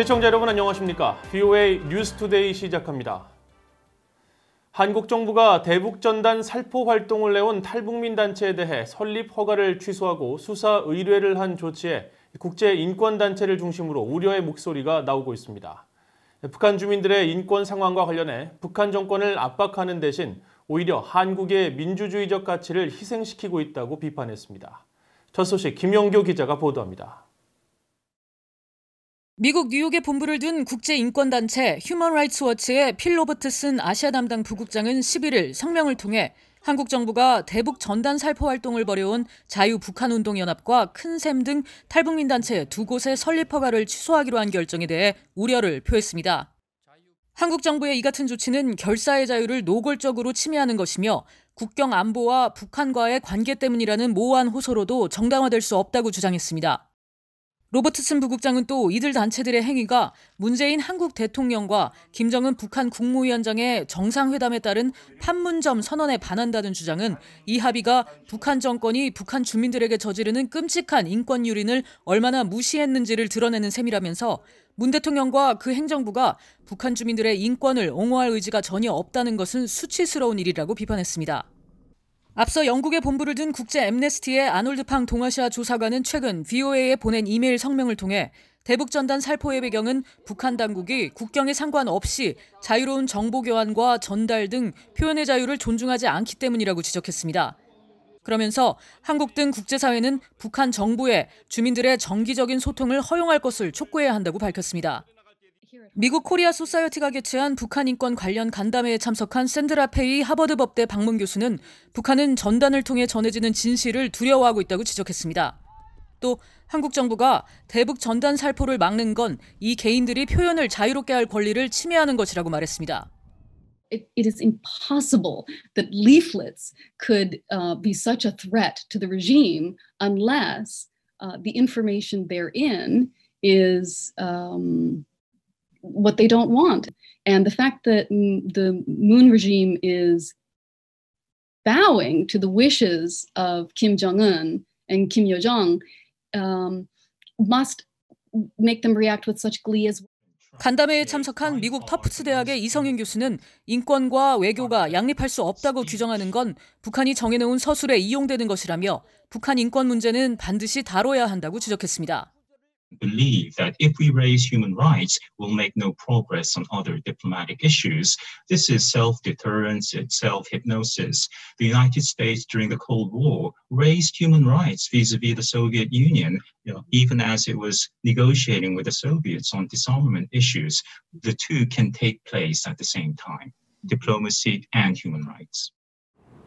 시청자 여러분 안녕하십니까? VOA 뉴스투데이 시작합니다. 한국 정부가 대북전단 살포 활동을 내온 탈북민 단체에 대해 설립 허가를 취소하고 수사 의뢰를 한 조치에 국제인권단체를 중심으로 우려의 목소리가 나오고 있습니다. 북한 주민들의 인권 상황과 관련해 북한 정권을 압박하는 대신 오히려 한국의 민주주의적 가치를 희생시키고 있다고 비판했습니다. 첫 소식 김영교 기자가 보도합니다. 미국 뉴욕에 본부를 둔 국제인권단체 휴먼 라이츠 워치의 필 로버트슨 아시아 담당 부국장은 11일 성명을 통해 한국 정부가 대북 전단 살포 활동을 벌여온 자유북한운동연합과 큰샘 등 탈북민 단체 두 곳의 설립 허가를 취소하기로 한 결정에 대해 우려를 표했습니다. 한국 정부의 이 같은 조치는 결사의 자유를 노골적으로 침해하는 것이며 국경 안보와 북한과의 관계 때문이라는 모호한 호소로도 정당화될 수 없다고 주장했습니다. 로버트슨 부국장은 또 이들 단체들의 행위가 문재인 한국 대통령과 김정은 북한 국무위원장의 정상회담에 따른 판문점 선언에 반한다는 주장은 이 합의가 북한 정권이 북한 주민들에게 저지르는 끔찍한 인권 유린을 얼마나 무시했는지를 드러내는 셈이라면서 문 대통령과 그 행정부가 북한 주민들의 인권을 옹호할 의지가 전혀 없다는 것은 수치스러운 일이라고 비판했습니다. 앞서 영국에 본부를 둔 국제 앰네스티의 아놀드 팡 동아시아 조사관은 최근 VOA에 보낸 이메일 성명을 통해 대북전단 살포의 배경은 북한 당국이 국경에 상관없이 자유로운 정보 교환과 전달 등 표현의 자유를 존중하지 않기 때문이라고 지적했습니다. 그러면서 한국 등 국제사회는 북한 정부에 주민들의 정기적인 소통을 허용할 것을 촉구해야 한다고 밝혔습니다. 미국 코리아 소사이어티가 개최한 북한 인권 관련 간담회에 참석한 샌드라 페이 하버드 법대 박문 교수는 북한은 전단을 통해 전해지는 진실을 두려워하고 있다고 지적했습니다. 또 한국 정부가 대북 전단 살포를 막는 건 이 개인들이 표현을 자유롭게 할 권리를 침해하는 것이라고 말했습니다. It is impossible that leaflets could be such a threat to the regime unless the information therein is what they don't want. And the fact that the Moon regime is bowing to the wishes of Kim Jong-un and Kim Yo-jong must make them react with such glee as well. 간담회에 참석한 미국 터프츠 대학의 이성윤 교수는 인권과 외교가 양립할 수 없다고 규정하는 건 북한이 정해놓은 서술에 이용되는 것이라며 북한 인권 문제는 반드시 다뤄야 한다고 지적했습니다. Believe that if we raise human rights, we'll make no progress on other diplomatic issues. This is self-deterrence, it's self-hypnosis. The United States during the Cold War raised human rights vis-a-vis the Soviet Union, even as it was negotiating with the Soviets on disarmament issues. The two can take place at the same time, diplomacy and human rights.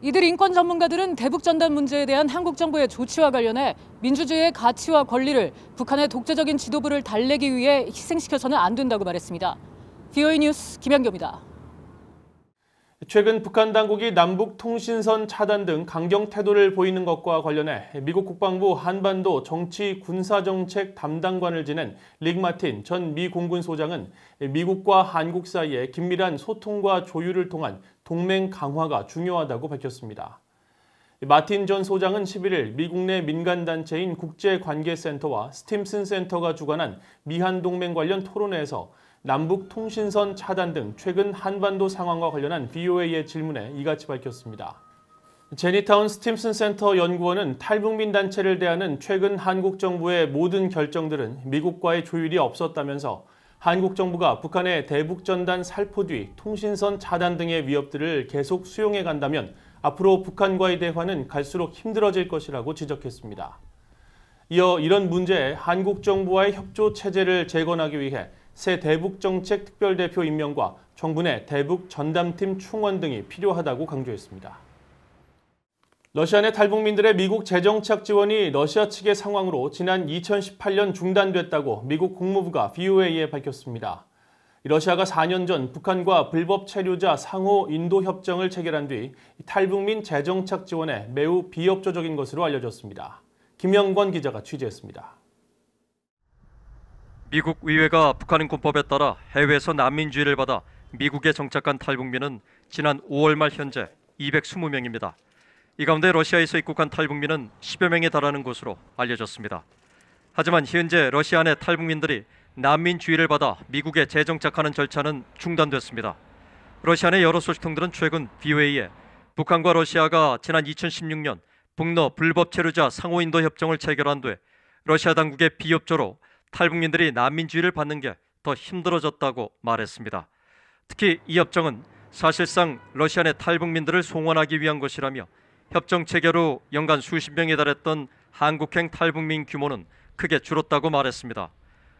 이들 인권 전문가들은 대북전단 문제에 대한 한국 정부의 조치와 관련해 민주주의의 가치와 권리를 북한의 독재적인 지도부를 달래기 위해 희생시켜서는 안 된다고 말했습니다. VOA 뉴스 김현교입니다. 최근 북한 당국이 남북 통신선 차단 등 강경 태도를 보이는 것과 관련해 미국 국방부 한반도 정치 군사정책 담당관을 지낸 릭 마틴 전 미 공군 소장은 미국과 한국 사이에 긴밀한 소통과 조율을 통한 동맹 강화가 중요하다고 밝혔습니다. 마틴 전 소장은 11일 미국 내 민간단체인 국제관계센터와 스팀슨 센터가 주관한 미한동맹 관련 토론회에서 남북 통신선 차단 등 최근 한반도 상황과 관련한 VOA의 질문에 이같이 밝혔습니다. 제니타운 스팀슨 센터 연구원은 탈북민 단체를 대하는 최근 한국 정부의 모든 결정들은 미국과의 조율이 없었다면서 한국 정부가 북한의 대북전단 살포 뒤 통신선 차단 등의 위협들을 계속 수용해 간다면 앞으로 북한과의 대화는 갈수록 힘들어질 것이라고 지적했습니다. 이어 이런 문제에 한국 정부와의 협조 체제를 재건하기 위해 새 대북정책 특별대표 임명과 정부 내 대북 전담팀 충원 등이 필요하다고 강조했습니다. 러시아 내 탈북민들의 미국 재정착 지원이 러시아 측의 상황으로 지난 2018년 중단됐다고 미국 국무부가 VOA에 밝혔습니다. 러시아가 4년 전 북한과 불법 체류자 상호 인도 협정을 체결한 뒤 탈북민 재정착 지원에 매우 비협조적인 것으로 알려졌습니다. 김영권 기자가 취재했습니다. 미국 의회가 북한인권법에 따라 해외에서 난민주의를 받아 미국에 정착한 탈북민은 지난 5월 말 현재 220명입니다. 이 가운데 러시아에서 입국한 탈북민은 10여 명에 달하는 것으로 알려졌습니다. 하지만 현재 러시아 내 탈북민들이 난민주의를 받아 미국에 재정착하는 절차는 중단됐습니다. 러시아 내 여러 소식통들은 최근 VOA에 북한과 러시아가 지난 2016년 북러 불법 체류자 상호인도 협정을 체결한 뒤 러시아 당국의 비협조로 탈북민들이 난민주의를 받는 게 더 힘들어졌다고 말했습니다. 특히 이 협정은 사실상 러시아 내 탈북민들을 송환하기 위한 것이라며 협정 체결 후 연간 수십 명에 달했던 한국행 탈북민 규모는 크게 줄었다고 말했습니다.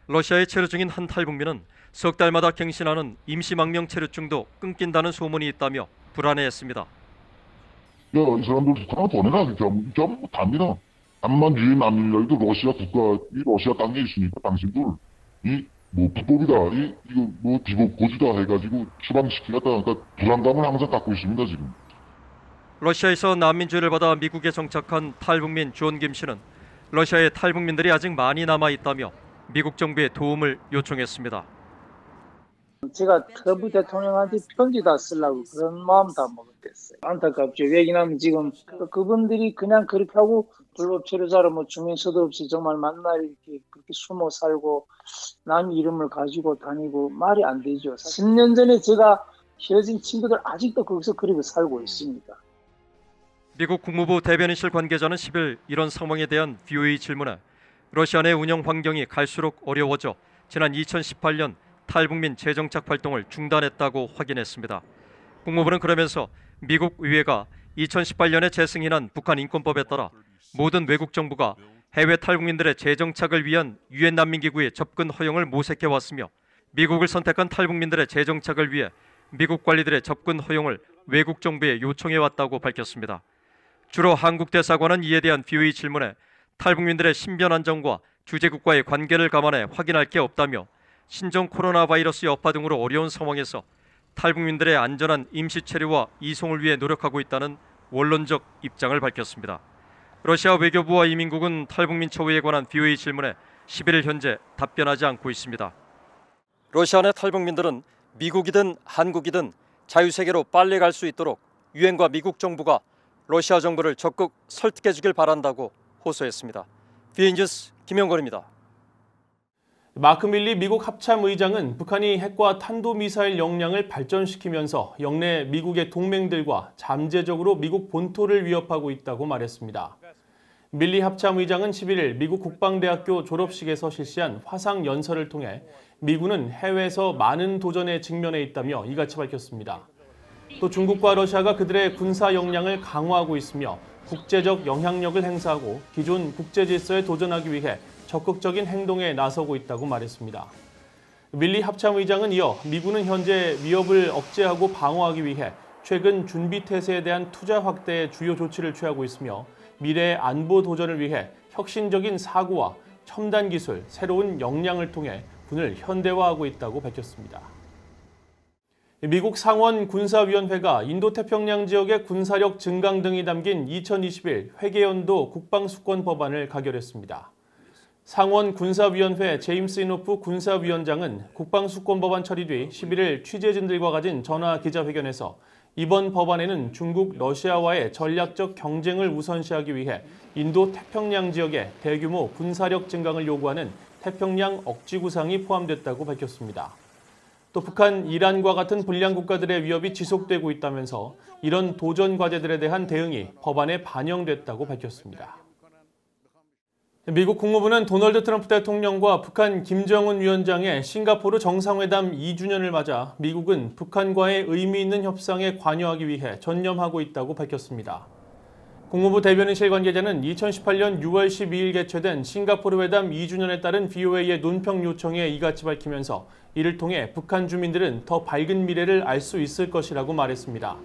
러시아에 체류 중인 한 탈북민은 석 달마다 갱신하는 임시망명 체류증도 끊긴다는 소문이 있다며 불안해했습니다. 야, 이 사람들 북한을 보내라. 전부 답니다. 암만 유엔 난민이라도 러시아 국가, 이 러시아 땅에 있으니까 당신들, 불법이다. 이거 비법 고지다 해가지고 추방시키겠다. 그러니까 불안감을 항상 갖고 있습니다, 지금. 러시아에서 난민주의를 받아 미국에 정착한 탈북민 존 김 씨는 러시아에 탈북민들이 아직 많이 남아있다며 미국 정부의 도움을 요청했습니다. 제가 트럼프 대통령한테 편지 다 쓰려고 그런 마음 다 먹었댔어요. 안타깝죠. 왜냐하면 지금 그분들이 그냥 그렇게 하고 불법 체류자로 주민서도 없이 정말 만날 이렇게 그렇게 숨어 살고 남 이름을 가지고 다니고 말이 안 되죠. 10년 전에 제가 헤어진 친구들 아직도 거기서 그렇게 살고 있습니다. 미국 국무부 대변인실 관계자는 10일 이런 상황에 대한 VOA 질문에 러시아 내 운영 환경이 갈수록 어려워져 지난 2018년 탈북민 재정착 활동을 중단했다고 확인했습니다. 국무부는 그러면서 미국 의회가 2018년에 제승인한 북한 인권법에 따라 모든 외국 정부가 해외 탈북민들의 재정착을 위한 유엔 난민기구의 접근 허용을 모색해왔으며 미국을 선택한 탈북민들의 재정착을 위해 미국 관리들의 접근 허용을 외국 정부에 요청해왔다고 밝혔습니다. 주로 한국 대사관은 이에 대한 VOA 질문에 탈북민들의 신변 안정과 주재국과의 관계를 감안해 확인할 게 없다며 신종 코로나 바이러스 여파 등으로 어려운 상황에서 탈북민들의 안전한 임시 체류와 이송을 위해 노력하고 있다는 원론적 입장을 밝혔습니다. 러시아 외교부와 이민국은 탈북민 처우에 관한 VOA 질문에 11일 현재 답변하지 않고 있습니다. 러시아 내 탈북민들은 미국이든 한국이든 자유세계로 빨리 갈 수 있도록 유엔과 미국 정부가 러시아 정부를 적극 설득해 주길 바란다고 호소했습니다. VOA 뉴스 김영걸입니다. 마크 밀리 미국 합참의장은 북한이 핵과 탄도미사일 역량을 발전시키면서 영내 미국의 동맹들과 잠재적으로 미국 본토를 위협하고 있다고 말했습니다. 밀리 합참의장은 11일 미국 국방대학교 졸업식에서 실시한 화상 연설을 통해 미군은 해외에서 많은 도전에 직면해 있다며 이같이 밝혔습니다. 또 중국과 러시아가 그들의 군사 역량을 강화하고 있으며 국제적 영향력을 행사하고 기존 국제 질서에 도전하기 위해 적극적인 행동에 나서고 있다고 말했습니다. 밀리 합참의장은 이어 미군은 현재 위협을 억제하고 방어하기 위해 최근 준비태세에 대한 투자 확대에 주요 조치를 취하고 있으며 미래의 안보 도전을 위해 혁신적인 사고와 첨단 기술, 새로운 역량을 통해 군을 현대화하고 있다고 밝혔습니다. 미국 상원 군사위원회가 인도태평양 지역의 군사력 증강 등이 담긴 2021 회계연도 국방수권 법안을 가결했습니다. 상원 군사위원회 제임스 이노프 군사위원장은 국방수권 법안 처리 뒤 11일 취재진들과 가진 전화 기자회견에서 이번 법안에는 중국, 러시아와의 전략적 경쟁을 우선시하기 위해 인도 태평양 지역의 대규모 군사력 증강을 요구하는 태평양 억지 구상이 포함됐다고 밝혔습니다. 또 북한, 이란과 같은 불량 국가들의 위협이 지속되고 있다면서 이런 도전 과제들에 대한 대응이 법안에 반영됐다고 밝혔습니다. 미국 국무부는 도널드 트럼프 대통령과 북한 김정은 위원장의 싱가포르 정상회담 2주년을 맞아 미국은 북한과의 의미 있는 협상에 관여하기 위해 전념하고 있다고 밝혔습니다. 국무부 대변인실 관계자는 2018년 6월 12일 개최된 싱가포르 회담 2주년에 따른 VOA의 논평 요청에 이같이 밝히면서 이를 통해 북한 주민들은 더 밝은 미래를 알 수 있을 것이라고 말했습니다.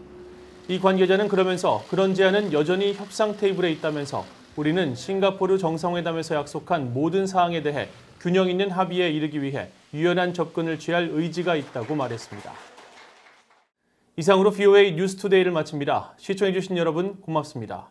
이 관계자는 그러면서 그런 제안은 여전히 협상 테이블에 있다면서 우리는 싱가포르 정상회담에서 약속한 모든 사항에 대해 균형 있는 합의에 이르기 위해 유연한 접근을 취할 의지가 있다고 말했습니다. 이상으로 VOA 뉴스투데이를 마칩니다. 시청해주신 여러분 고맙습니다.